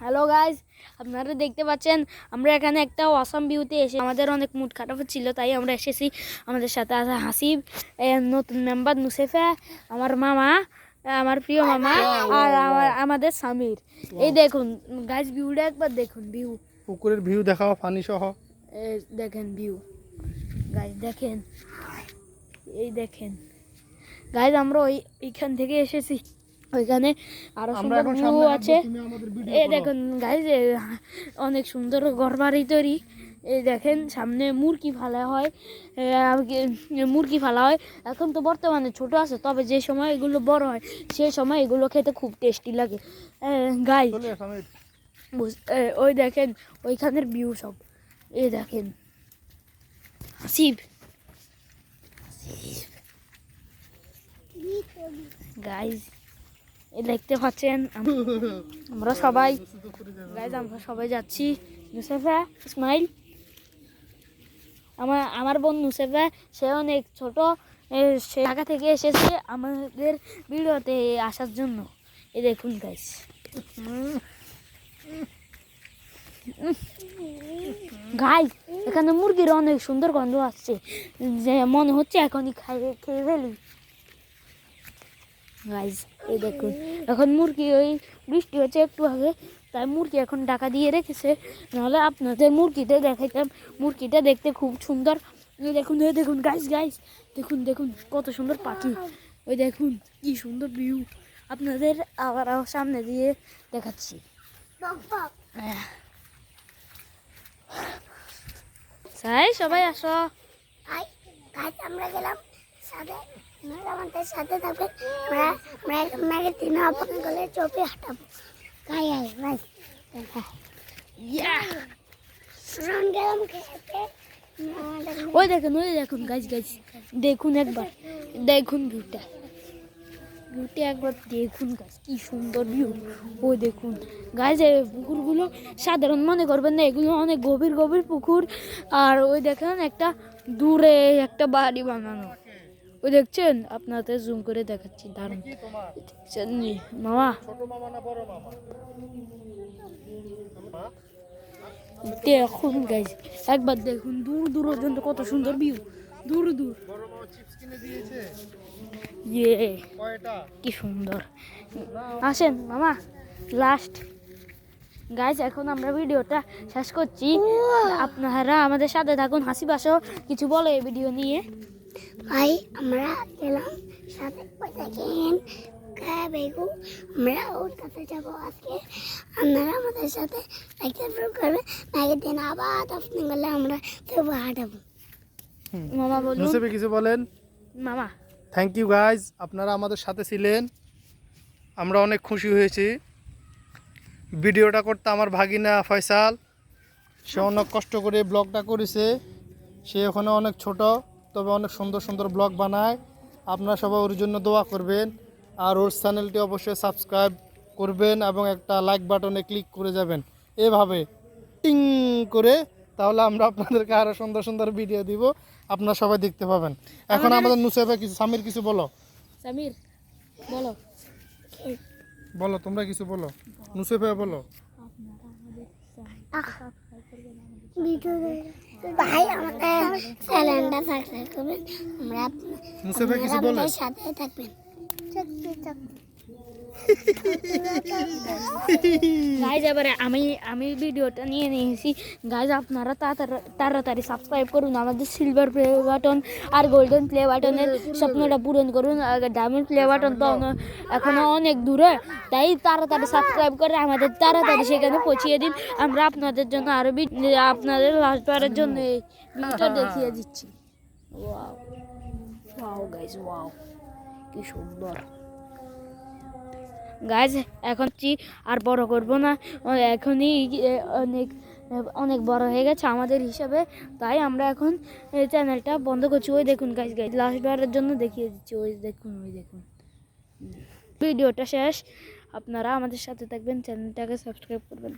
Hello guys, আপনারা দেখতে পাচ্ছেন আমরা এখানে একটা অসাম ভিউতে এসে আমাদের অনেক মুড খারাপ ছিল, তাই আমরা এসেছি। আমাদের সাথে আছে হাসিব, নতুন মেম্বার নুসেফা, আমার মামা, আমার প্রিয় মামা, আর আমাদের সামির। এই দেখুন গাইজ, ভিউটা একবার দেখুন। ভিউ, পুকুরের ভিউ দেখাও, পানি সহ। দেখেন ভিউ গাইজ, দেখেন, এই দেখেন গাইজ, আমরা ওইখান থেকে এসেছি। ওইখানে আরো সুন্দর ভিউ আছে। এই দেখুন গাইজ, অনেক সুন্দর ঘরবাড়ি তৈরি। এই দেখেন সামনে মুরগি ফালা হয়, এখন তো বর্তমানে ছোট আছে, তবে যে সময় এগুলো বড় হয় সেই সময় এগুলো খেতে খুব টেস্টি লাগে গাইজ। ওই দেখেন ওইখানের ভিউ সব। এই দেখেন হাসিব গাইজ, দেখতে পাচ্ছেন আমরা সবাই যাচ্ছি। নুসেফা, ইসমাইল, আমার বোন নুসেফা, সে অনেক ছোট, সে ঢাকা থেকে এসেছে আমাদের ভিডিওতে আসার জন্য। এই দেখুন গাইজ, গাইজ এখানে মুরগির অনেক সুন্দর গন্ধ আসছে, যে মনে হচ্ছে এখনই খেয়ে ফেলি গাইজ। এই দেখুন এখন মুরগি, ওই বৃষ্টি হচ্ছে একটু আগে, তাই মুরগি এখন ঢাকা দিয়ে রেখেছে, নাহলে আপনাদের মুরগিটা দেখাইতাম। মুরগিটা দেখতে খুব সুন্দর। এই দেখুন, এই দেখুন গাইজ, দেখুন দেখুন কত সুন্দর পাখি। ওই দেখুন কি সুন্দর ভিউ, আপনাদের আবার সামনে দিয়ে দেখাচ্ছি। সবাই আসো। আমরা গেলাম সাথে, আমাদের সাথে থাকবে। আমরা তিন আপন গলে চোপে হাঁটাবো। ওই দেখুন গাইজ, দেখুন একবার, দেখুন ভিউটা একবার দেখুন গাইজ, কি সুন্দর ভিউ। ওই দেখুন গাইজ, এই পুকুরগুলো সাধারণ মনে করবেন না, এগুলো অনেক গভীর গভীর পুকুর। আর ওই দেখেন একটা দূরে একটা বাড়ি বানানো, ওই দেখছেন, আপনাদের জুম করে দেখাচ্ছি, দারুণ দেখছেন মামা। দেখুন গাইজ, একবার দেখুন দূর দূর পর্যন্ত কত সুন্দর ভিউ, দূর দূর। কি সুন্দর। আসেন মামা, লাস্ট গাইজ, এখন আমরা ভিডিওটা শেষ করছি। আপনারা আমাদের সাথে থাকুন। হাসিব আসো, কিছু বলো এই ভিডিও নিয়ে। ভাই আমরা গেলাম সাথে, দেখেন আমরা ওর কাছে যাবো আজকে। আপনারা আমাদের সাথে করবে, আগের দিন আবার আপনি গেলে আমরা হাঁটাবো। মামা বলুন, নুসেফা কিছু বলেন। মামা থ্যাংক ইউ গাইজ, আপনারা আমাদের সাথে ছিলেন, আমরা অনেক খুশি হয়েছি। ভিডিওটা করতে আমার ভাগিনা ফয়সাল, সে অনেক কষ্ট করে ব্লগটা করেছে। সে ওখানে অনেক ছোট, তবে অনেক সুন্দর সুন্দর ব্লগ বানায়। আপনারা সবাই ওর জন্য দোয়া করবেন, আর ওর চ্যানেলটি অবশ্যই সাবস্ক্রাইব করবেন এবং একটা লাইক বাটনে ক্লিক করে যাবেন এভাবে টিং করে, তাহলে আমরা আপনাদেরকে আরও সুন্দর সুন্দর ভিডিও দিব, আপনারা সবাই দেখতে পাবেন। এখন আমাদের নুসেফা কিছু, সামির কিছু বলো। সামির বলো, বলো তোমরা কিছু বলো, নুসেফা বলো। ভাই আমাদের চ্যানেলটা সাবস্ক্রাইব করবেন, নুসেফা কিছু বলো, সাথে থাকবেন। গাইজ এবারে আমি ভিডিওটা নিয়ে নিয়েছি। গাইজ আপনারা তাড়াতাড়ি সাবস্ক্রাইব করুন, আমাদের সিলভার প্লে বাটন আর গোল্ডেন প্লে বাটনের স্বপ্নটা পূরণ করুন। ডায়মন্ড প্লে বাটন তো এখনো অনেক দূরে, তাই তাড়াতাড়ি সাবস্ক্রাইব করে আমাদের তাড়াতাড়ি সেখানে পৌঁছিয়ে দিন। আমরা আপনাদের জন্য আরো আপনাদের লাস্টবারের জন্য এই ভিডিওটা দেখিয়ে দিচ্ছি। ওয়াও ওয়াও গাইজ, ওয়াও কি সুন্দর। গাইজ এখন আর বড় করব না, এখনই অনেক বড় হয়ে গেছে আমাদের হিসাবে, তাই আমরা এখন চ্যানেলটা বন্ধ করছি। ওই দেখুন গাইজ, লাস্টবারের জন্য দেখিয়ে দিচ্ছি। ওই দেখুন ভিডিওটা শেষ। আপনারা আমাদের সাথে থাকবেন, চ্যানেলটাকে সাবস্ক্রাইব করবেন।